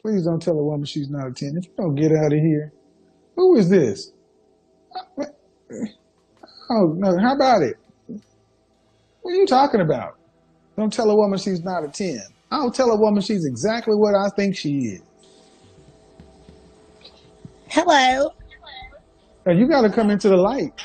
Please don't tell a woman she's not a 10. If you don't get out of here. Who is this? Oh, no, how about it? What are you talking about? Don't tell a woman she's not a 10. I don't tell a woman she's exactly what I think she is. Hello. Now, you got to come into the light.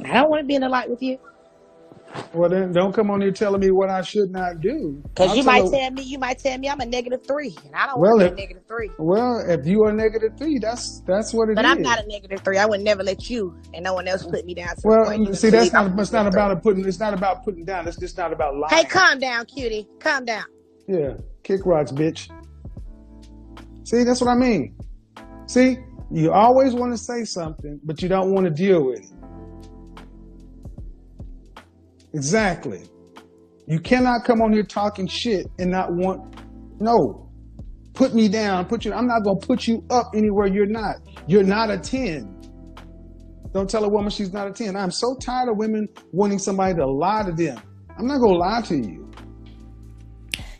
I don't want to be in the light with you. Well, then don't come on here telling me what I should not do. Because you might tell me I'm a -3, and I don't want to be a -3. Well, if you are a -3, that's what it is. But I'm not a -3. I would never let you and no one else put me down. Well, see, it's not about putting down. It's just not about lying. Hey, calm down, cutie. Calm down. Yeah, kick rocks, bitch. See, that's what I mean. See, you always want to say something, but you don't want to deal with it. Exactly. You cannot come on here talking shit and not put me down, I'm not going to put you up anywhere you're not. You're not a 10. Don't tell a woman she's not a 10. I'm so tired of women wanting somebody to lie to them. I'm not going to lie to you.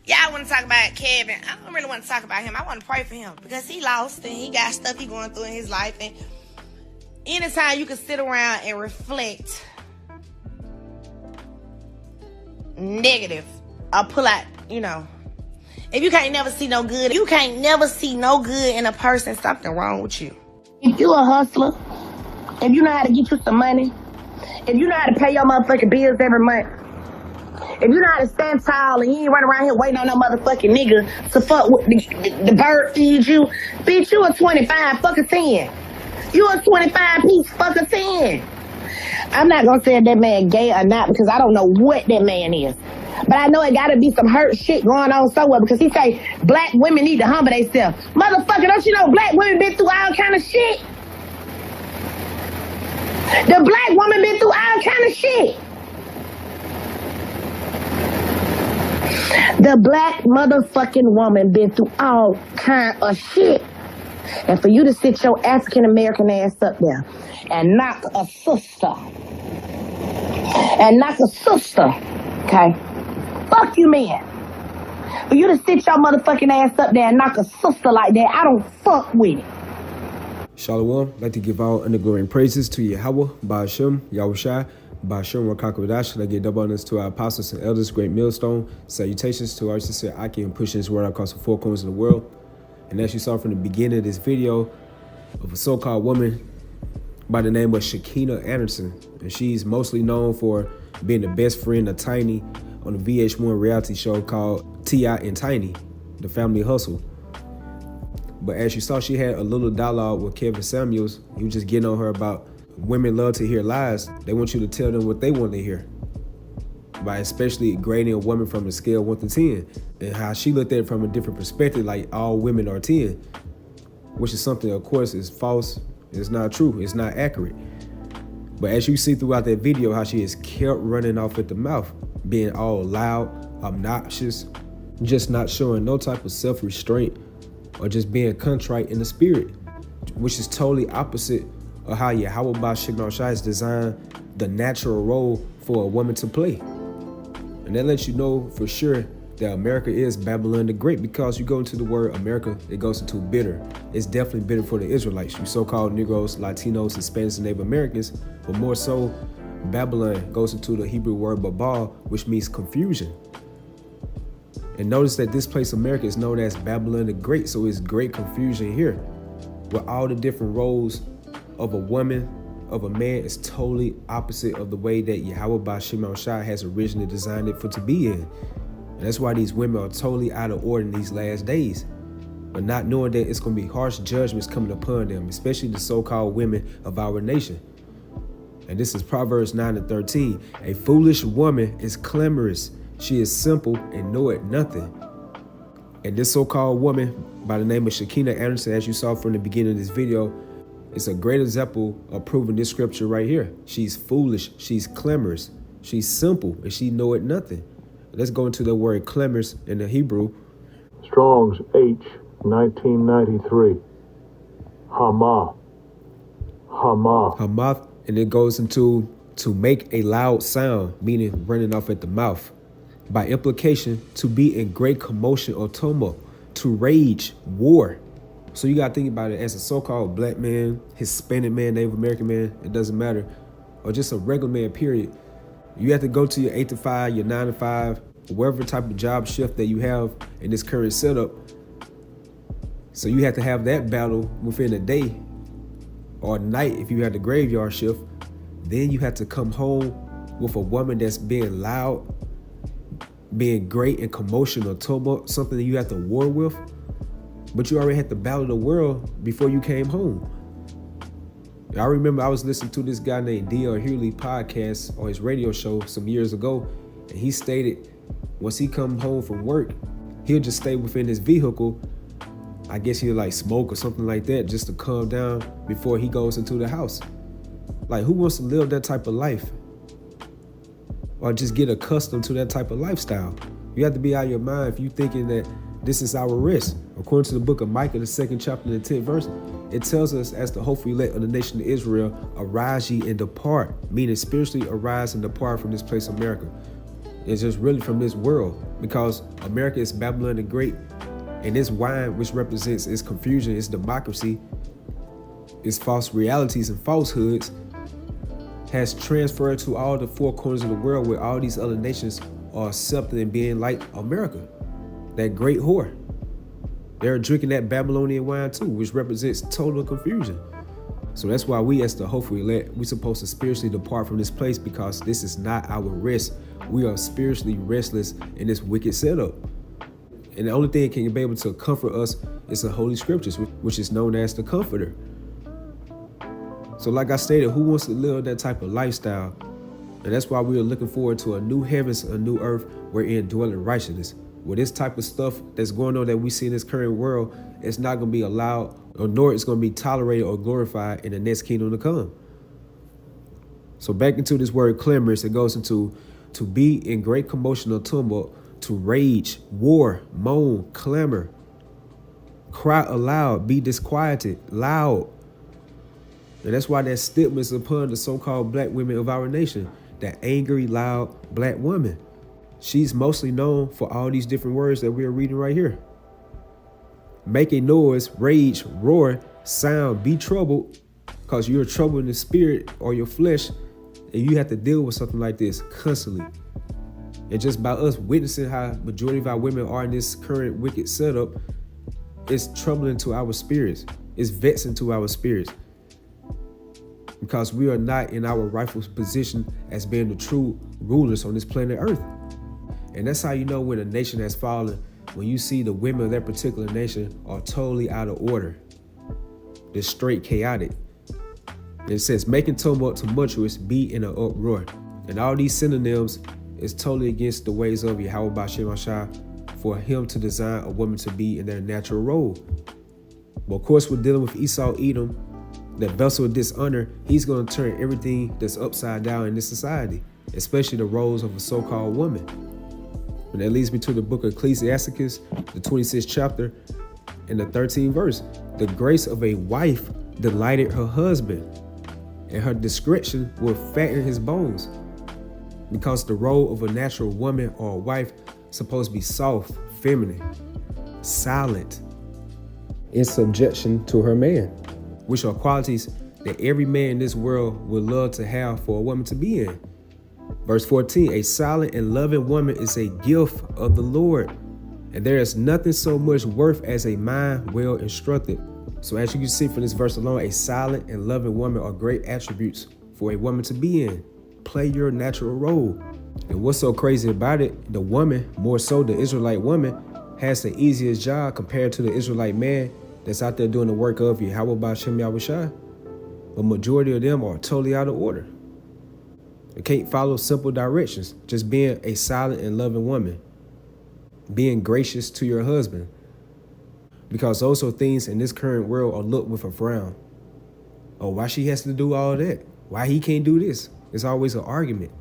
Y'all want to talk about Kevin. I don't really want to talk about him. I want to pray for him because he lost and he got stuff he going through in his life. And anytime you can sit around and reflect negative or pull out, if you can't never see no good, in a person, something wrong with you. If you a hustler, if you know how to get you some money, if you know how to pay your motherfucking bills every month, if you know how to stand tall and you ain't running around here waiting on no motherfucking nigga to fuck with the bird feed you, bitch, you a 25 fucking 10. You a 25 piece fucking 10. I'm not gonna say if that man gay or not because I don't know what that man is. But I know it gotta be some hurt shit going on somewhere because he say black women need to humble themselves. Motherfucker, don't you know black women been through all kind of shit? The black woman been through all kind of shit. The black motherfucking woman been through all kind of shit. And for you to sit your African American ass up there and knock a sister, okay? Fuck you, man. For you to sit your motherfucking ass up there and knock a sister like that, I don't fuck with it. Shalom. I'd like to give all undergoing praises to Yahweh, Ba'ashem, Yahushua, Ba'ashem, Rakakawadash. I'd like to give double honors to our apostles and elders, great millstone. Salutations to our sister Aki and pushing this word across the four corners of the world. And as you saw from the beginning of this video of a so-called woman by the name of Shekinah Anderson. And she's mostly known for being the best friend of Tiny on a VH1 reality show called T.I. and Tiny, The Family Hustle. But as you saw, she had a little dialogue with Kevin Samuels. He was just getting on her about women love to hear lies. They want you to tell them what they want to hear. By especially grading a woman from a scale 1 to 10 and how she looked at it from a different perspective, like all women are 10, which is something, of course, is false. It's not true. It's not accurate. But as you see throughout that video, how she has kept running off at the mouth, being all loud, obnoxious, just not showing no type of self-restraint or just being contrite in the spirit, which is totally opposite of how Yahweh Ba'ashem has designed the natural role for a woman to play. And that lets you know for sure that America is Babylon the Great, because you go into the word America, it goes into bitter. It's definitely bitter for the Israelites, you so-called Negroes, Latinos, Hispanics, and Native Americans. But more so, Babylon goes into the Hebrew word Babal, which means confusion. And notice that this place, America, is known as Babylon the Great, so it's great confusion here, where all the different roles of a woman, of a man is totally opposite of the way that Yahweh Ba'ashem Shai has originally designed it for to be in. And that's why these women are totally out of order in these last days, but not knowing that it's going to be harsh judgments coming upon them, especially the so-called women of our nation. And this is Proverbs 9:13. A foolish woman is clamorous. She is simple and knoweth nothing. And this so-called woman by the name of Shekinah Anderson, as you saw from the beginning of this video, it's a great example of proving this scripture right here. She's foolish, she's clamorous, she's simple, and she knoweth nothing. Let's go into the word clamorous in the Hebrew. Strong's H 1993. Hamath. Hamath, and it goes into to make a loud sound, meaning running off at the mouth. By implication, to be in great commotion or tumult, to rage war. So you gotta think about it as a so-called black man, Hispanic man, Native American man, it doesn't matter, or just a regular man, period. You have to go to your 8 to 5, your 9 to 5, whatever type of job shift that you have in this current setup. So you have to have that battle within a day or night if you had the graveyard shift. Then you have to come home with a woman that's being loud, being great in commotion or tumult, something that you have to war with. But you already had to battle the world before you came home. I remember I was listening to this guy named D.L. Hughley podcast on his radio show some years ago, and he stated once he come home from work, he'll just stay within his vehicle. I guess he'll like smoke or something like that just to calm down before he goes into the house. Like, who wants to live that type of life? Or just get accustomed to that type of lifestyle? You have to be out of your mind if you thinking that this is our risk. According to the book of Micah, the 2nd chapter and the 10th verse, it tells us, as the hopeful elect of the nation of Israel, arise ye and depart, meaning spiritually arise and depart from this place, America. It's just really from this world, because America is Babylon the Great, and this wine, which represents its confusion, its democracy, its false realities and falsehoods, has transferred to all the four corners of the world where all these other nations are accepting and being like America, that great whore. They're drinking that Babylonian wine too, which represents total confusion. So that's why we, as the hopeful elect, we're supposed to spiritually depart from this place, because this is not our rest. We are spiritually restless in this wicked setup. And the only thing that can be able to comfort us is the Holy Scriptures, which is known as the Comforter. So like I stated, who wants to live that type of lifestyle? And that's why we are looking forward to a new heavens, a new earth, wherein dwelling righteousness. With this type of stuff that's going on that we see in this current world, it's not going to be allowed, or nor it's going to be tolerated or glorified in the next kingdom to come. So back into this word clamorous, it goes into to be in great commotion or tumult, to rage, war, moan, clamor, cry aloud, be disquieted, loud. And that's why that stigma is upon the so-called black women of our nation, that angry, loud black woman. She's mostly known for all these different words that we are reading right here. Make a noise, rage, roar, sound, be troubled, because you're troubled in the spirit or your flesh, and you have to deal with something like this constantly. And just by us witnessing how majority of our women are in this current wicked setup, it's troubling to our spirits. It's vexing to our spirits, because we are not in our rightful position as being the true rulers on this planet Earth. And that's how you know when a nation has fallen, when you see the women of that particular nation are totally out of order. They're straight chaotic. And it says, making tumult tumultuous, be in an uproar. And all these synonyms is totally against the ways of Yahweh B'Shem Ashai for him to design a woman to be in their natural role. But of course, we're dealing with Esau, Edom, that vessel of dishonor. He's going to turn everything that's upside down in this society, especially the roles of a so-called woman. And that leads me to the book of Ecclesiasticus, the 26th chapter and the 13th verse. The grace of a wife delighted her husband, and her discretion will fatten his bones. Because the role of a natural woman or a wife is supposed to be soft, feminine, silent, in subjection to her man, which are qualities that every man in this world would love to have for a woman to be in. Verse 14, a silent and loving woman is a gift of the Lord, and there is nothing so much worth as a mind well instructed. So as you can see from this verse alone, a silent and loving woman are great attributes for a woman to be in. Play your natural role. And what's so crazy about it, the woman, more so the Israelite woman, has the easiest job compared to the Israelite man that's out there doing the work of Yahweh B'Shem Yahushua. But majority of them are totally out of order. They can't follow simple directions. Just being a silent and loving woman. Being gracious to your husband. Because those are things in this current world are looked with a frown. Oh, why she has to do all that? Why he can't do this? It's always an argument.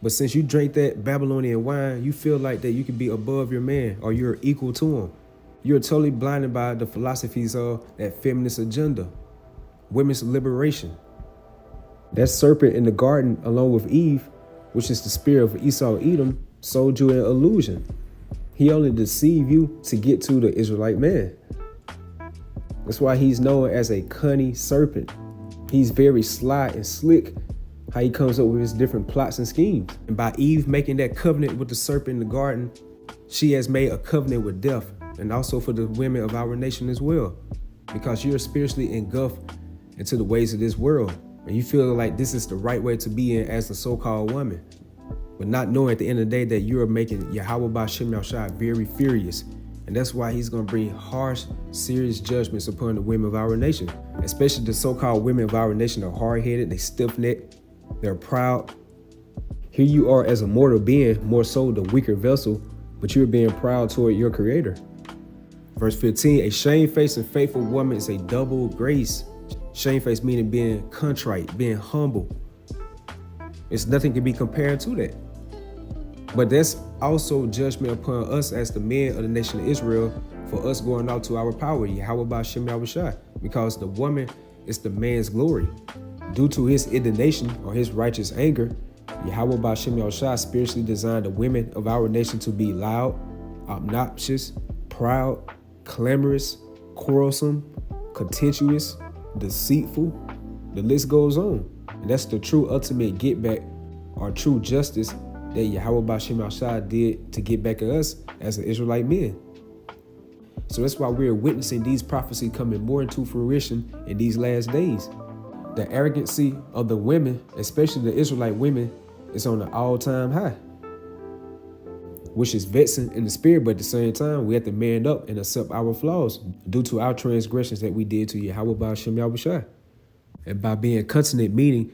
But since you drink that Babylonian wine, you feel like that you can be above your man, or you're equal to him. You're totally blinded by the philosophies of that feminist agenda, women's liberation. That serpent in the garden, along with Eve, which is the spirit of Esau, Edom, sold you an illusion. He only deceive you to get to the Israelite man. That's why he's known as a cunning serpent. He's very sly and slick how he comes up with his different plots and schemes. And by Eve making that covenant with the serpent in the garden, she has made a covenant with death, and also for the women of our nation as well, because you're spiritually engulfed into the ways of this world, and you feel like this is the right way to be in as the so-called woman, but not knowing at the end of the day that you are making Yahweh Ba'Shem Yahushua very furious. And that's why he's going to bring harsh, serious judgments upon the women of our nation. Especially the so-called women of our nation are hard-headed, they stiff-necked, they're proud. Here you are as a mortal being, more so the weaker vessel, but you're being proud toward your creator. Verse 15, a shamefaced and faithful woman is a double grace. Shamefaced meaning being contrite, being humble. It's nothing can be compared to that. But that's also judgment upon us as the men of the nation of Israel for us going out to our power, Yahweh Ba'Shem Yahushua, because the woman is the man's glory. Due to his indignation or his righteous anger, Yahweh Ba'Shem Yahushua spiritually designed the women of our nation to be loud, obnoxious, proud, clamorous, quarrelsome, contentious, deceitful. The list goes on. And that's the true ultimate get back or true justice that Yahweh Ba'Shem Yahushua did to get back at us as an Israelite men. So that's why we're witnessing these prophecies coming more into fruition in these last days. The arrogancy of the women, especially the Israelite women, is on an all-time high, which is vexing in the spirit, but at the same time, we have to man up and accept our flaws due to our transgressions that we did to Yahweh Ba'Shem Yahushua. And by being continent, meaning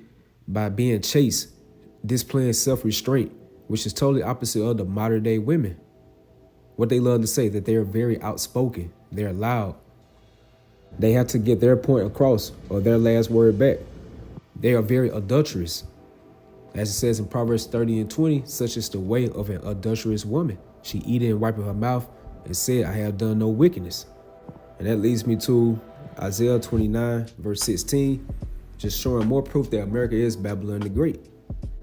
by being chaste, displaying self-restraint, which is totally opposite of the modern day women. What they love to say, that they are very outspoken, they're loud. They have to get their point across or their last word back. They are very adulterous. As it says in Proverbs 30 and 20, such is the way of an adulterous woman. She eated and wiped her mouth and said, I have done no wickedness. And that leads me to Isaiah 29, verse 16, just showing more proof that America is Babylon the Great.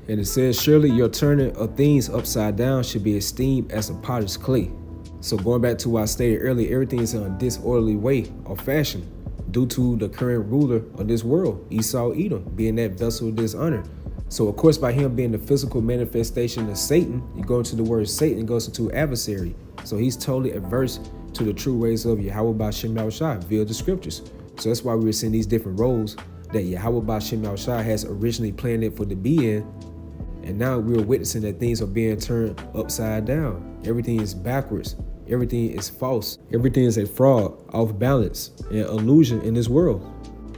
And it says, surely your turning of things upside down should be esteemed as a potter's clay. So going back to what I stated earlier, everything is in a disorderly way or fashion due to the current ruler of this world, Esau Edom, being that vessel of dishonor. So of course, by him being the physical manifestation of Satan, you go into the word Satan, it goes into adversary. So he's totally adverse to the true ways of Yahweh Ba'Shem Yahushua via the scriptures. So that's why we were seeing these different roles that Yahweh Ba'Shem Yahushua has originally planned it for to be in. And now we're witnessing that things are being turned upside down. Everything is backwards. Everything is false. Everything is a fraud, off balance, and illusion in this world.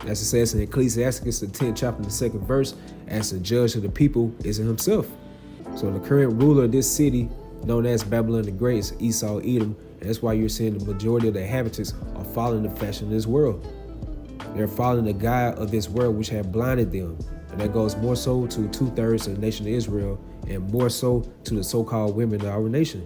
As it says in Ecclesiasticus, the 10th chapter, the 2nd verse, as the judge of the people is in himself. So the current ruler of this city, known as Babylon the Great, is Esau Edom. And that's why you're seeing the majority of the inhabitants are following the fashion of this world. They're following the guide of this world, which have blinded them. And that goes more so to 2/3 of the nation of Israel and more so to the so-called women of our nation.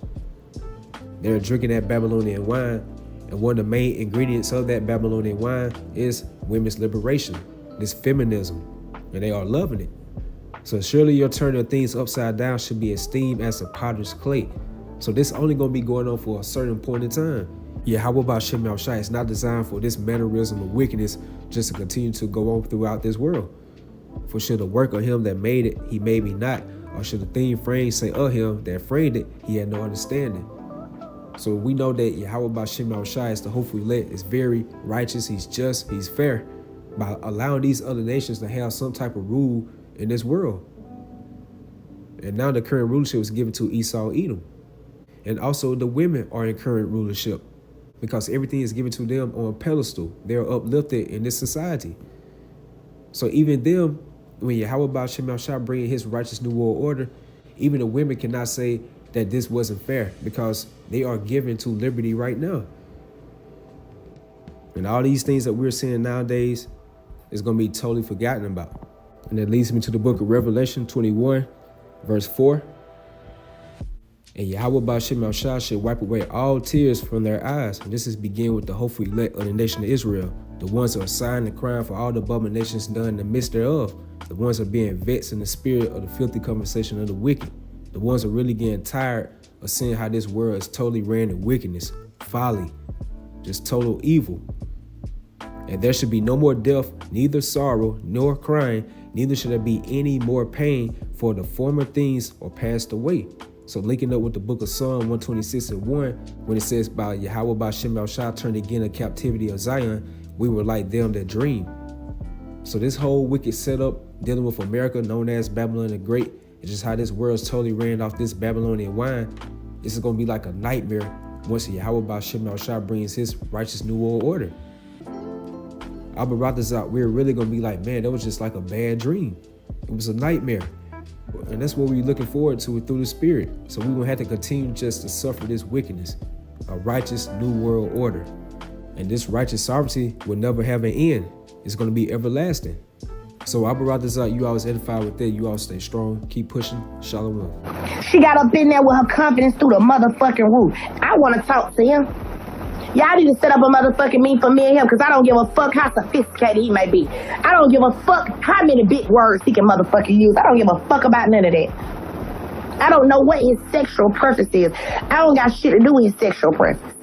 They're drinking that Babylonian wine, and one of the main ingredients of that Babylonian wine is women's liberation, this feminism, and they are loving it. So surely your turning of things upside down should be esteemed as a potter's clay. So this only going to be going on for a certain point in time. Yahweh Ba'Shem Yahushua is not designed for this mannerism of wickedness just to continue to go on throughout this world. For should the work of him that made it, he made me not, or should the thing framed say of him that framed it, he had no understanding. So we know that Yahweh Ba'Shem Yahushua is the hopeful elect, is very righteous, he's just, he's fair, by allowing these other nations to have some type of rule in this world. And now the current rulership was given to Esau Edom. And also the women are in current rulership because everything is given to them on a pedestal. They're uplifted in this society. So even them, when Yahweh Ba'Shem Yahushua bring his righteous new world order, even the women cannot say that this wasn't fair because they are given to liberty right now. And all these things that we're seeing nowadays is going to be totally forgotten about. And that leads me to the book of Revelation 21, verse 4. And Yahweh Ba'Shem Yahushua should wipe away all tears from their eyes. And this is begin with the hopeful elect of the nation of Israel, the ones who are sighing and crying for all the abominations done in the midst thereof, the ones who are being vexed in the spirit of the filthy conversation of the wicked, the ones who are really getting tired of seeing how this world is totally ran in wickedness, folly, just total evil. And there should be no more death, neither sorrow nor crying, neither should there be any more pain, for the former things are passed away. So linking up with the book of Psalm 126:1, when it says, by Yahweh by Shem Shah turned again the captivity of Zion, we were like them that dream. So this whole wicked setup dealing with America, known as Babylon the Great, is just how this world's totally ran off this Babylonian wine. This is going to be like a nightmare once Yahweh by Shem Shah brings his righteous new world order. Abba Ratazak, we're really going to be like, man, that was just like a bad dream. It was a nightmare. And that's what we're looking forward to through the Spirit. So we will have to continue just to suffer this wickedness, a righteous new world order. And this righteous sovereignty will never have an end. It's going to be everlasting. So Abba Ratazak, you always edify with that. You all stay strong. Keep pushing. Shalom. She got up in there with her confidence through the motherfucking roof. I want to talk to him. Y'all need to set up a motherfucking meeting for me and him, because I don't give a fuck how sophisticated he may be. I don't give a fuck how many big words he can motherfucking use. I don't give a fuck about none of that. I don't know what his sexual preference is. I don't got shit to do with his sexual preference.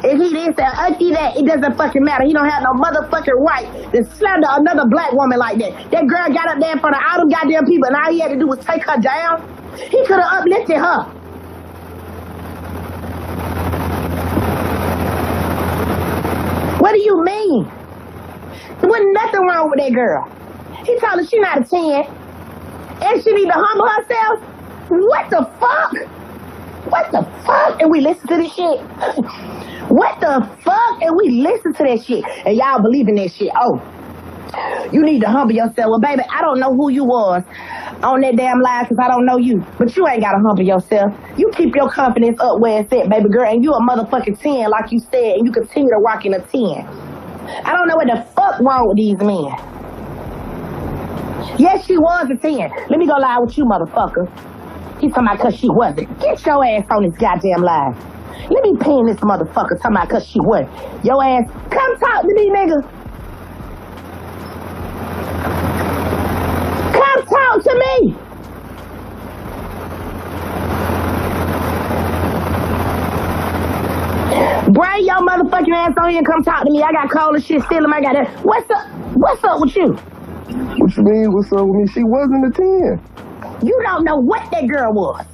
If he didn't say that, it doesn't fucking matter. He don't have no motherfucking right to slander another black woman like that. That girl got up there in front of all them goddamn people, and all he had to do was take her down. He could have uplifted her. What do you mean? There wasn't nothing wrong with that girl. He told her she not a 10. And she need to humble herself. What the fuck? What the fuck? And we listen to this shit. What the fuck? And we listen to that shit. And y'all believe in that shit. Oh, you need to humble yourself. Well, baby, I don't know who you was on that damn live, because I don't know you. But you ain't got to humble yourself. You keep your confidence up where it's at, baby girl. And you a motherfucking 10, like you said. And you continue to rock in a 10. I don't know what the fuck wrong with these men. Yes, she was a 10. Let me go lie with you, motherfucker. He's talking about because she wasn't. Get your ass on this goddamn live. Let me pin this motherfucker talking about because she wasn't. Your ass, come talk to me, nigga. Come talk to me. Bring your motherfucking ass on here and come talk to me. I got cold and shit still in my goddamn. What's up with you? What you mean, what's up with me? She wasn't a 10. You don't know what that girl was.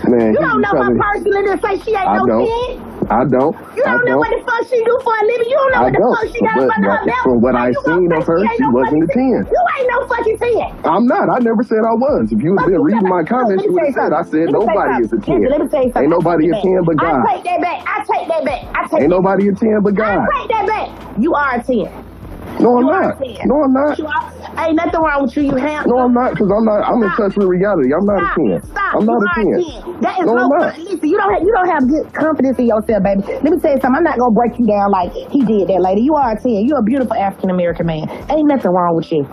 Man, you don't know her personally to say she ain't no 10? I don't. You don't know what the fuck she do for a living. You don't know what the fuck she got up under her belt. From what I seen of her, she wasn't a 10. You ain't no fucking 10. I'm not. I never said I was. If you had been reading my comments, you would have said I said nobody is a 10. Let me tell you something. Ain't nobody a 10 but God. I take that back. Ain't nobody a 10 but God. I take that back. You are a 10. No, I'm not. No, I'm not. Ain't nothing wrong with you. You have. No, I'm not, because I'm in touch with reality. I'm not a 10. Stop. I'm not a 10. That is no fun. Listen, you don't have good confidence in yourself, baby. Let me tell you something. I'm not gonna break you down like he did that lady. You are a 10. You're a beautiful African American man. Ain't nothing wrong with you.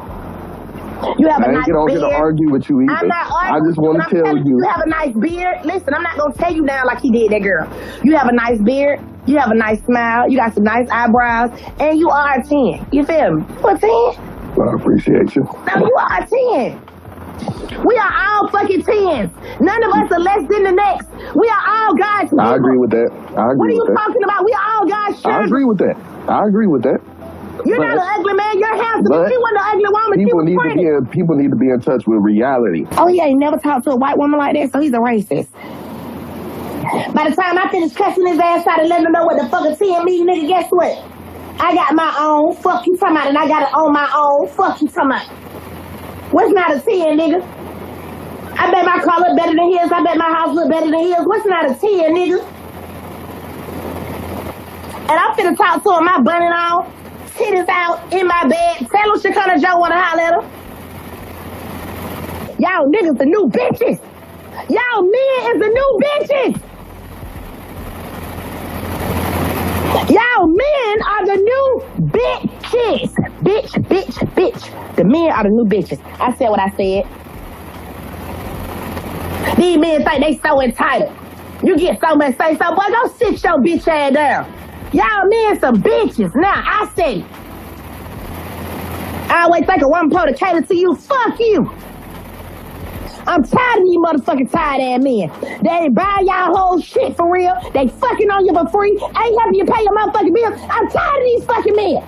You have a nice beard. I ain't get on here to argue with you either. I'm not arguing. I just want to tell you. You have a nice beard. Listen, I'm not going to tear you down like he did that girl. You have a nice beard. You have a nice smile. You got some nice eyebrows. And you are a 10. You feel me? You a 10? I appreciate you. No, you are a 10. We are all fucking 10s. None of us are less than the next. We are all God's people. I agree with that. What are you talking about? We are all God's children. I agree with that. You're not an ugly man. You're handsome. She wasn't an ugly woman. People need to be in touch with reality. Oh, he ain't never talked to a white woman like that, so he's a racist. By the time I finish cussing his ass out and letting him know what the fuck a 10 mean, nigga, guess what? I got my own. Fuck you talking about, and I got it on my own. Fuck you talking about. What's not a 10, nigga? I bet my car look better than his. I bet my house look better than his. What's not a 10, nigga? And I'm finna talk to him, my bunny on. Titties out in my bed. Tell him Shekinah Joe wanna holler at him. Y'all niggas the new bitches. Y'all men is the new bitches. Y'all men are the new bitches. Bitch. The men are the new bitches. I said what I said. These men think they so entitled. You get so much say so, boy, go sit your bitch ass down. Y'all men some bitches. Now, I said it. I always think a woman supposed to cater to you. Fuck you. I'm tired of these motherfucking tired-ass men. They ain't buying y'all whole shit for real. They fucking on you for free. Ain't helping you pay your motherfucking bills. I'm tired of these fucking men.